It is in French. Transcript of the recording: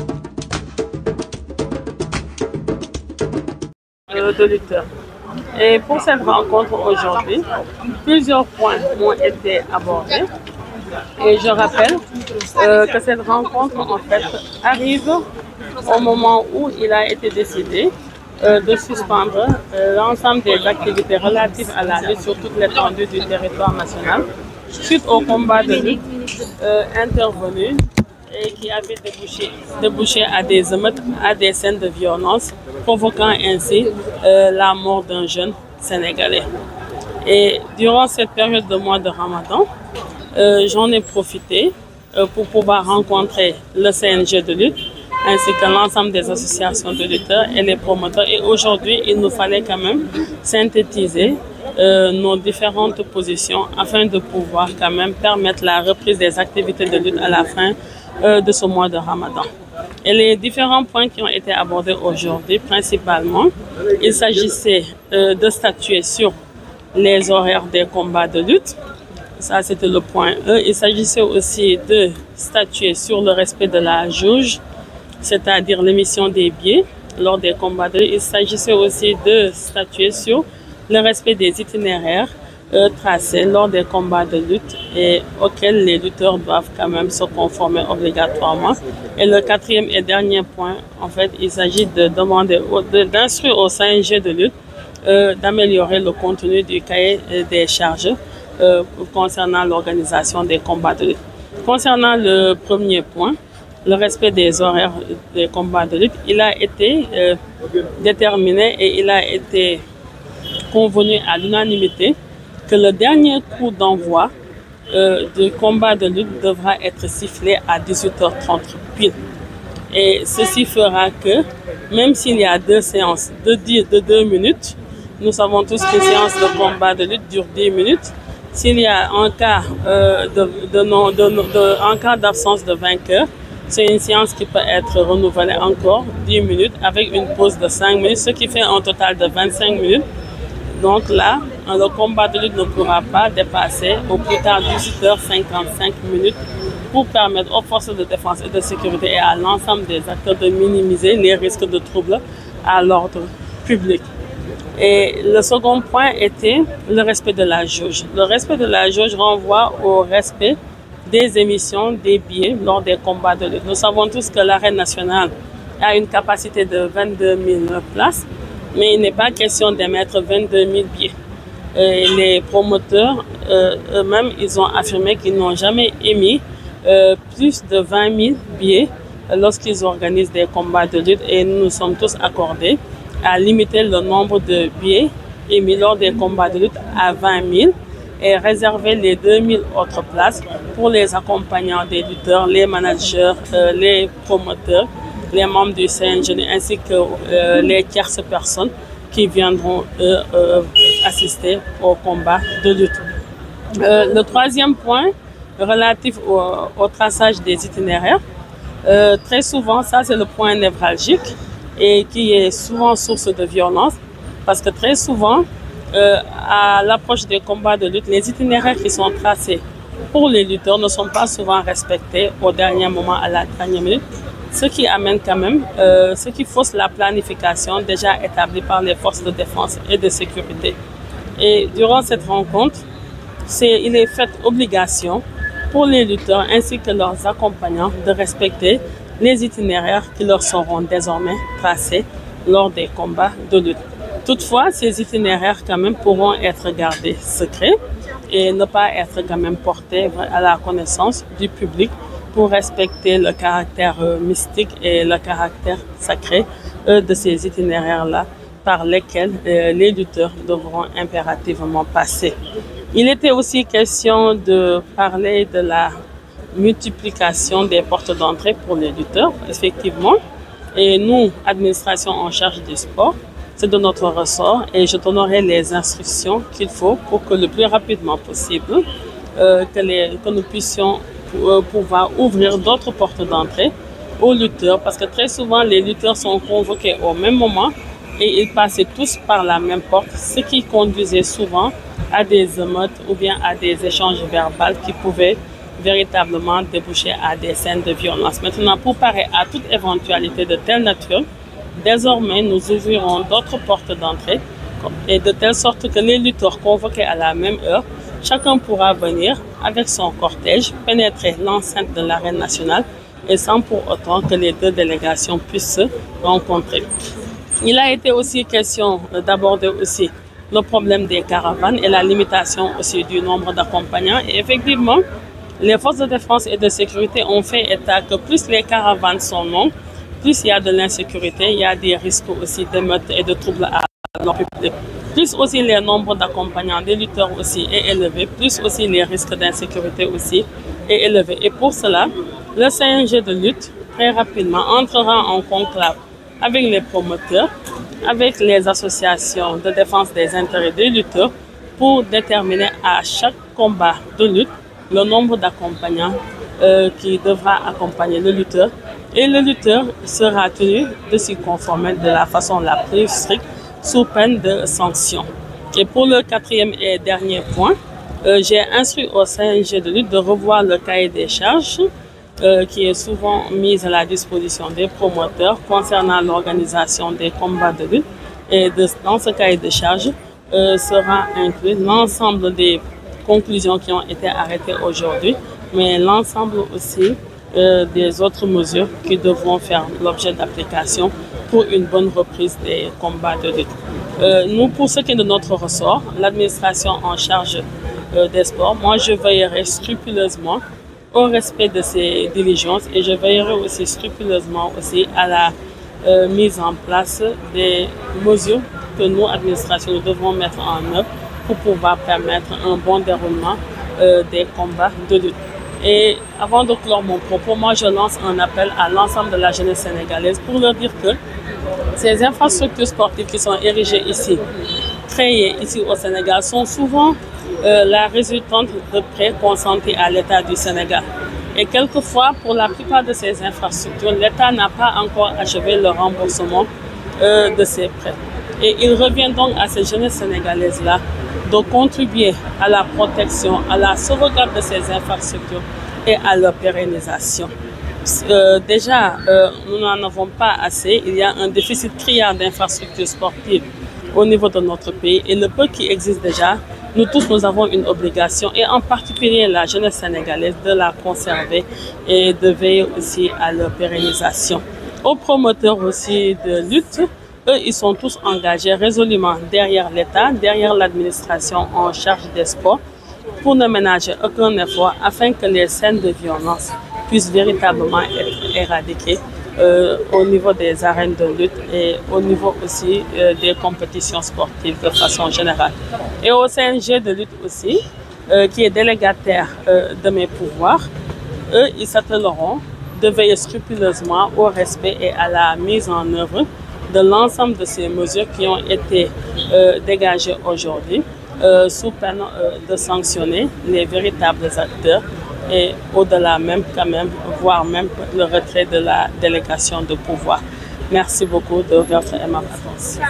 De lutteurs. Et pour cette rencontre aujourd'hui, plusieurs points ont été abordés. Et je rappelle que cette rencontre en fait arrive au moment où il a été décidé de suspendre l'ensemble des activités relatives à la lutte sur toute l'étendue du territoire national suite au combat de lutte intervenu et qui avait débouché à des émeutes, à des scènes de violence, provoquant ainsi la mort d'un jeune Sénégalais. Et durant cette période de mois de Ramadan, j'en ai profité pour pouvoir rencontrer le CNG de lutte, ainsi que l'ensemble des associations de lutteurs et les promoteurs. Et aujourd'hui, il nous fallait quand même synthétiser nos différentes positions afin de pouvoir quand même permettre la reprise des activités de lutte à la fin de ce mois de Ramadan. Et les différents points qui ont été abordés aujourd'hui, principalement, il s'agissait de statuer sur les horaires des combats de lutte. Ça, c'était le point E. Il s'agissait aussi de statuer sur le respect de la jauge, c'est-à-dire l'émission des billets lors des combats de lutte. Il s'agissait aussi de statuer sur le respect des itinéraires tracés lors des combats de lutte et auxquels les lutteurs doivent quand même se conformer obligatoirement. Et le quatrième et dernier point, en fait, il s'agit de demander, d'instruire au CNG de lutte d'améliorer le contenu du cahier des charges concernant l'organisation des combats de lutte. Concernant le premier point, le respect des horaires des combats de lutte, il a été déterminé et il a été convenu à l'unanimité que le dernier coup d'envoi du combat de lutte devra être sifflé à 18h30 pile. Et ceci fera que, même s'il y a deux séances de 2 minutes, nous savons tous qu'une séance de combat de lutte dure 10 minutes. S'il y a un cas d'absence de vainqueur, c'est une séance qui peut être renouvelée encore 10 minutes avec une pause de 5 minutes, ce qui fait un total de 25 minutes. Donc là, le combat de lutte ne pourra pas dépasser au plus tard 18h55 pour permettre aux forces de défense et de sécurité et à l'ensemble des acteurs de minimiser les risques de troubles à l'ordre public. Et le second point était le respect de la jauge. Le respect de la jauge renvoie au respect des émissions des billets lors des combats de lutte. Nous savons tous que l'arène nationale a une capacité de 22 000 places, mais il n'est pas question d'émettre 22 000 billets. Les promoteurs eux-mêmes, ils ont affirmé qu'ils n'ont jamais émis plus de 20 000 billets lorsqu'ils organisent des combats de lutte et nous nous sommes tous accordés à limiter le nombre de billets émis lors des combats de lutte à 20 000 et réserver les 2 000 autres places pour les accompagnants des lutteurs, les managers, les promoteurs, les membres du CNG ainsi que les tierces personnes qui viendront assister au combat de lutte. Le troisième point relatif au traçage des itinéraires, très souvent, ça c'est le point névralgique et qui est souvent source de violence parce que très souvent, à l'approche des combats de lutte, les itinéraires qui sont tracés pour les lutteurs ne sont pas souvent respectés au dernier moment, à la dernière minute, ce qui amène quand même, ce qui fausse la planification déjà établie par les forces de défense et de sécurité. Et durant cette rencontre, il est fait obligation pour les lutteurs ainsi que leurs accompagnants de respecter les itinéraires qui leur seront désormais tracés lors des combats de lutte. Toutefois, ces itinéraires quand même pourront être gardés secrets et ne pas être quand même portés à la connaissance du public pour respecter le caractère mystique et le caractère sacré de ces itinéraires-là par lesquels les lutteurs devront impérativement passer. Il était aussi question de parler de la multiplication des portes d'entrée pour les lutteurs, effectivement. Et nous, administration en charge du sport, c'est de notre ressort et je donnerai les instructions qu'il faut pour que le plus rapidement possible, que nous puissions pouvoir ouvrir d'autres portes d'entrée aux lutteurs parce que très souvent les lutteurs sont convoqués au même moment et ils passaient tous par la même porte, ce qui conduisait souvent à des émeutes ou bien à des échanges verbaux qui pouvaient véritablement déboucher à des scènes de violence. Maintenant, pour parer à toute éventualité de telle nature, désormais, nous ouvrirons d'autres portes d'entrée et de telle sorte que les lutteurs convoqués à la même heure, chacun pourra venir avec son cortège, pénétrer l'enceinte de l'arène nationale et sans pour autant que les deux délégations puissent se rencontrer. Il a été aussi question d'aborder aussi le problème des caravanes et la limitation aussi du nombre d'accompagnants. Et effectivement, les forces de défense et de sécurité ont fait état que plus les caravanes sont longues, plus il y a de l'insécurité, il y a des risques aussi d'émeutes et de troubles à l'ordre public. Plus aussi le nombre d'accompagnants des lutteurs aussi est élevé, plus aussi les risques d'insécurité aussi est élevé. Et pour cela, le CNG de lutte, très rapidement, entrera en conclave avec les promoteurs, avec les associations de défense des intérêts des lutteurs pour déterminer à chaque combat de lutte le nombre d'accompagnants qui devra accompagner le lutteur. Et le lutteur sera tenu de s'y conformer de la façon la plus stricte sous peine de sanction. Et pour le quatrième et dernier point, j'ai instruit au CNG de lutte de revoir le cahier des charges qui est souvent mis à la disposition des promoteurs concernant l'organisation des combats de lutte. Et dans ce cahier de charges sera inclus l'ensemble des conclusions qui ont été arrêtées aujourd'hui, mais l'ensemble aussi des autres mesures qui devront faire l'objet d'application pour une bonne reprise des combats de lutte. Nous, pour ce qui est de notre ressort, l'administration en charge des sports, moi je veillerai scrupuleusement au respect de ces diligences et je veillerai aussi scrupuleusement aussi à la mise en place des mesures que nous, administration, nous devrons mettre en œuvre pour pouvoir permettre un bon déroulement des combats de lutte. Et avant de clore mon propos, moi je lance un appel à l'ensemble de la jeunesse sénégalaise pour leur dire que ces infrastructures sportives qui sont érigées ici, créées ici au Sénégal, sont souvent la résultante de prêts consentis à l'État du Sénégal. Et quelquefois, pour la plupart de ces infrastructures, l'État n'a pas encore achevé le remboursement de ces prêts. Et il revient donc à ces jeunes sénégalaises-là de contribuer à la protection, à la sauvegarde de ces infrastructures et à leur pérennisation. Déjà, nous n'en avons pas assez. Il y a un déficit criard d'infrastructures sportives au niveau de notre pays et le peu qui existe déjà, nous tous, nous avons une obligation et en particulier la jeunesse sénégalaise de la conserver et de veiller aussi à leur pérennisation. Aux promoteurs aussi de lutte, eux, ils sont tous engagés résolument derrière l'État, derrière l'administration en charge des sports pour ne ménager aucun effort afin que les scènes de violence puissent véritablement être éradiquées au niveau des arènes de lutte et au niveau aussi des compétitions sportives de façon générale. Et au CNG de lutte aussi, qui est délégataire de mes pouvoirs, eux, ils s'attelleront de veiller scrupuleusement au respect et à la mise en œuvre de l'ensemble de ces mesures qui ont été dégagées aujourd'hui, sous peine de sanctionner les véritables acteurs et au-delà même quand même, voire même le retrait de la délégation de pouvoir. Merci beaucoup de votre aimable attention.